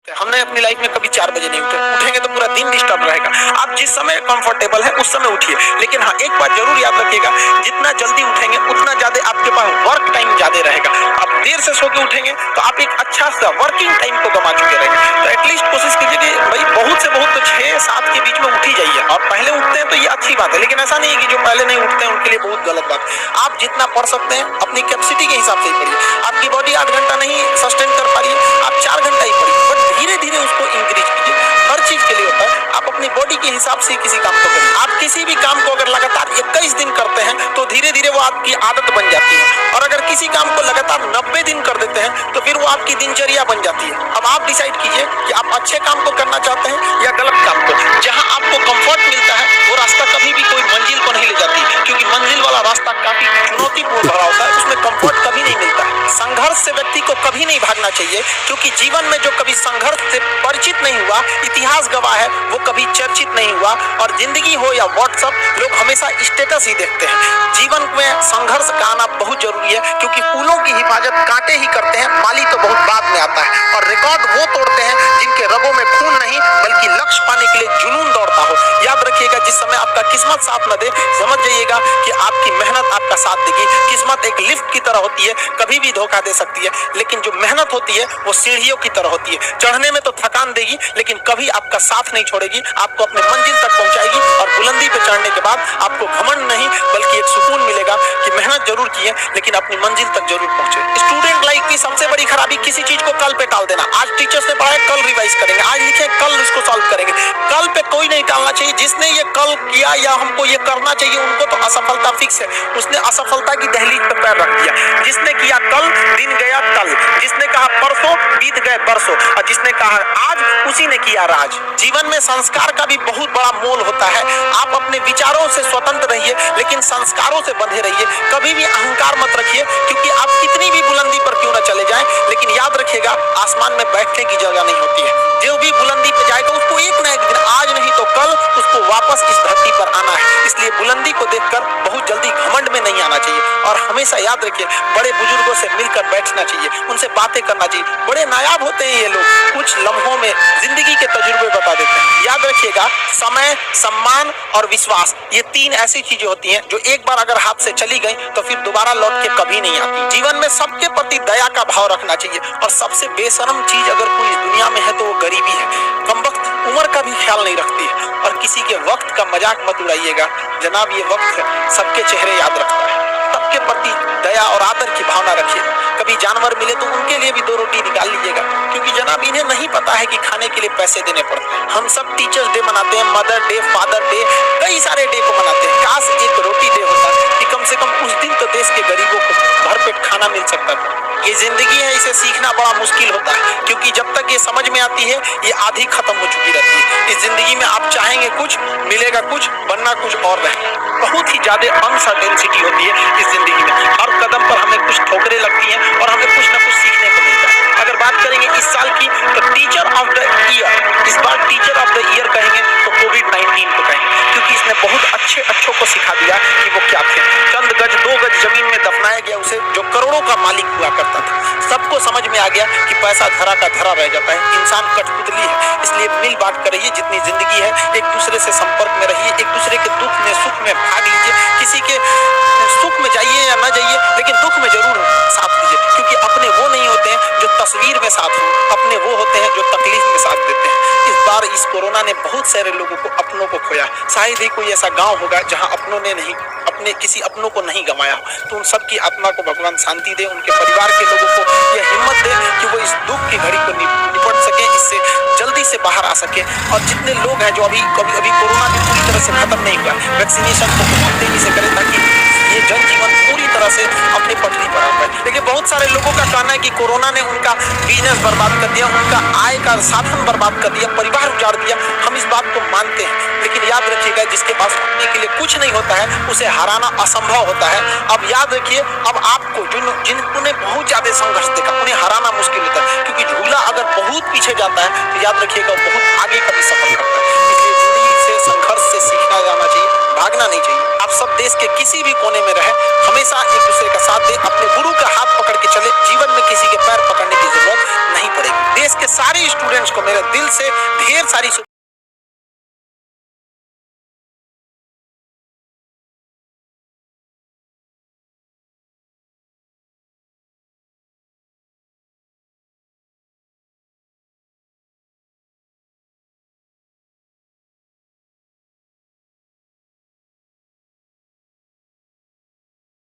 हमने अपनी लाइफ में कभी 4 बजे नहीं उठेंगे तो पूरा दिन डिस्टर्ब रहेगा। आप जिस समय कंफर्टेबल है उस समय उठिए, लेकिन हाँ एक बात जरूर याद रखिएगा, जितना जल्दी उठेंगे उतना ज्यादा आपके पास वर्क टाइम ज्यादा रहेगा। आप देर से सो के उठेंगे तो आप एक अच्छा सा वर्किंग टाइम को गंवा चुके रहेंगे। तो एटलीस्ट कोशिश कीजिए कि भाई बहुत से बहुत तो 6-7 के बीच में उठ ही जाइए। और पहले उठते हैं तो ये अच्छी बात है, लेकिन ऐसा नहीं है कि जो पहले नहीं उठते हैं उनके लिए बहुत गलत बात। आप जितना पढ़ सकते हैं अपनी कैपेसिटी के हिसाब से ही पढ़िए। आपकी बॉडी 8 घंटा नहीं सस्टेन कर पा रही है, आप 4 घंटा ही पढ़िए, बट धीरे धीरे उसको इंक्रीज कीजिए। हर चीज के लिए होता है, आप अपनी बॉडी के हिसाब से किसी काम को करें। आप किसी भी काम को अगर लगातार 21 दिन करते हैं तो धीरे धीरे वो आपकी आदत बन जाती है, और अगर किसी काम को लगातार 90 दिन कर देते हैं तो फिर वो आपकी दिनचर्या बन जाती है। अब आप डिसाइड कीजिए कि आप अच्छे काम को करना चाहते हैं या गलत काम को। जहां आपको कंफर्ट मिलता है वो रास्ता कभी भी कोई मंजिल को नहीं ले जाती, क्योंकि मंजिल वाला रास्ता काफी चुनौतीपूर्ण भरा होता है, उसमें कंफर्ट कभी नहीं मिलता है। संघर्ष से व्यक्ति को कभी नहीं भागना चाहिए, क्योंकि जीवन में जो कभी संघर्ष से परिचित नहीं हुआ, इतिहास गवाह है, वो कभी चर्चित नहीं हुआ। और जिंदगी हो या व्हाट्सएप, लोग हमेशा स्टेटस ही देखते हैं। जीवन में संघर्ष का आना बहुत जरूरी है, क्योंकि फूलों की हिफाजत कांटे ही करते हैं, माली तो बहुत बाद में आता है। और रिकॉर्ड वो तोड़ते हैं जिनके रगों में खून नहीं बल्कि लक्ष्य पाने के लिए जुनून दौड़ता हो। याद रखिएगा, जिस समय आपका किस्मत साथ न दे, समझ जाइएगा कि आपकी मेहनत आपका साथ देगी। किस्मत एक लिफ्ट की तरह होती है, कभी भी धोखा दे सकती है, लेकिन जो मेहनत होती है वो सीढ़ियों की तरह होती है। चढ़ने में तो थकान देगी, लेकिन कभी आपका साथ नहीं छोड़ेगी, आपको अपने मंजिल तक पहुंचाएगी। और बुलंदी पे चढ़ने के बाद आपको घमंड नहीं बल्कि एक सुकून मिलेगा कि मेहनत जरूर की है, लेकिन अपनी मंजिल तक जरूर पहुंचे। स्टूडेंट लाइफ की सबसे बड़ी खराबी किसी चीज को कल पे टाल देना। आज टीचर्स ने पढ़ाया, कल रिवाइज करेंगे, आज लिखे कल इसको सॉल्व करेंगे। कल पे कोई नहीं टालना चाहिए। जिसने ये कल किया या हमको ये करना चाहिए, उनको तो असफलता फिक्स है, उसने असफलता की दहलीज पे पैर रख दिया। जिसने किया कल, दिन गया कल। जिसने कहा परसों, बीत गए बरसों। और जिसने कहा आज, उसी ने किया राज। जीवन में संस्कार का भी बहुत बड़ा मोल होता है। आप अपने विचारों से स्वतंत्र रहिए, लेकिन संस्कारों से बंधे रहिए। कभी भी अहंकार मत रखिए, क्योंकि आप कितनी भी बुलंदी पर क्यों न चले जाएं, लेकिन याद रखिएगा आसमान में बैठने की जगह नहीं होती है। जो भी बुलंदी पे जाएगा उसको एक ना एक दिन, आज नहीं तो कल, उसको वापस इस धरती पर आना है। इसलिए बुलंदी को देखकर बहुत जल्दी घमंड में नहीं आना चाहिए। और हमेशा याद रखिए, बड़े बुजुर्गों से मिलकर बैठना चाहिए, उनसे बातें करना चाहिए। बड़े नायाब होते हैं ये लोग, कुछ लम्हों में जिंदगी के तजुर्बे बता देते हैं। याद रखिएगा, समय, सम्मान और विश्वास, ये 3 ऐसी चीजें होती हैं जो एक बार अगर हाथ से चली गई तो फिर दोबारा लौट के कभी नहीं आती। जीवन में सबके प्रति दया का भाव रखना चाहिए। और सबसे बेशरम चीज अगर कोई इस दुनिया में है तो वो गरीबी है। कमबख्त उम्र का भी ख्याल नहीं रखती है। और किसी के वक्त का मजाक मत उड़ाइएगा जनाब, ये वक्त है, सबके चेहरे याद रखता है। सबके प्रति दया और आदर की भावना रखिए। कभी जानवर मिले तो उनके लिए भी 2 रोटी निकाल लीजिएगा, क्योंकि जनाब इन्हें नहीं पता है कि खाने के लिए पैसे देने पड़ते हैं। हम सब टीचर्स डे मनाते हैं, मदर डे, फादर डे, कई सारे डे को मनाते हैं। काश एक रोटी डे होता कि कम से कम उस दिन तो देश के गरीबों को भरपेट खाना मिल सकता था। ये जिंदगी है, इसे सीखना बड़ा मुश्किल होता है, क्योंकि जब तक ये समझ में आती है ये आधी खत्म हो चुकी रहती है। इस जिंदगी में आप चाहेंगे कुछ, मिलेगा कुछ, बनना कुछ और रहे। बहुत ही ज्यादा अनसर्टेनिटी होती है इस जिंदगी में। हर कदम पर हमें कुछ ठोकरें लगती हैं और हमें कुछ ना कुछ सीखने को मिलता है। अगर बात करेंगे इस साल की, तो टीचर ऑफ द ईयर, इस बार टीचर ऑफ द ईयर कहेंगे तो कोविड-19 को कहेंगे, क्योंकि इसने बहुत अच्छों को सिखा दिया कि वो क्या थे। चंद गज 2 गज जमीन में दफनाया गया उसे, जो करोड़ों का मालिक हुआ करता था। सबको समझ में आ गया कि पैसा धरा का धरा रह जाता है, इंसान कठपुतली है। इसलिए मिल बांट कर रहिए, जितनी जिंदगी है एक दूसरे से संपर्क में रहिए, एक दूसरे के दुख में सुख में भाग लीजिए। किसी के सुख में जाइए या ना जाइए, लेकिन दुख में जरूर साथ दीजिए, क्योंकि अपने वो नहीं होते हैं जो तस्वीर में साथ हो, अपने वो होते हैं जो तकलीफ में साथ देते हैं। इस बार इस कोरोना ने बहुत सारे लोगों को, अपनों को खोया। शायद ही कोई ऐसा गांव होगा जहां अपनों ने नहीं, अपने किसी अपनों को नहीं गंवाया। तो उन सबकी आत्मा को भगवान शांति दे, उनके परिवार के लोगों को यह हिम्मत दे कि वो इस दुख की घड़ी को निपट सके, इससे जल्दी से बाहर आ सके। और जितने लोग हैं जो अभी कोरोना भी पूरी तरह से खत्म नहीं हुआ, वैक्सीनेशन को बहुत तेजी से करें ताकि ये जनजीवन पूरी तरह से अपनी पटरी पर आ पाए। लेकिन बहुत सारे लोगों का कहना है कि कोरोना ने उनका बिजनेस बर्बाद कर दिया, उनका आय का साधन बर्बाद कर दिया, परिवार उजाड़ दिया। हम इस बात को मानते हैं, लेकिन याद रखिएगा, जिसके पास उठने के लिए कुछ नहीं होता है उसे हराना असंभव होता है। अब याद रखिए, अब आपको जिन्होंने बहुत ज्यादा संघर्ष देखा उन्हें हराना मुश्किल होता है, क्योंकि झूला अगर बहुत पीछे जाता है तो याद रखिएगा बहुत आगे का भी सफर करता है। इसलिए जिंदगी से, संघर्ष से सीखना जाना चाहिए, भागना नहीं चाहिए। आप सब देश के किसी भी कोने में रहे, हमेशा एक दूसरे का साथ दें, अपने गुरु का हाथ पकड़ के चले। जीवन में किसी के पैर पकड़ने की जरूरत नहीं पड़ेगी। देश के सारे सभी स्टूडेंट्स को मेरे दिल से ढेर सारी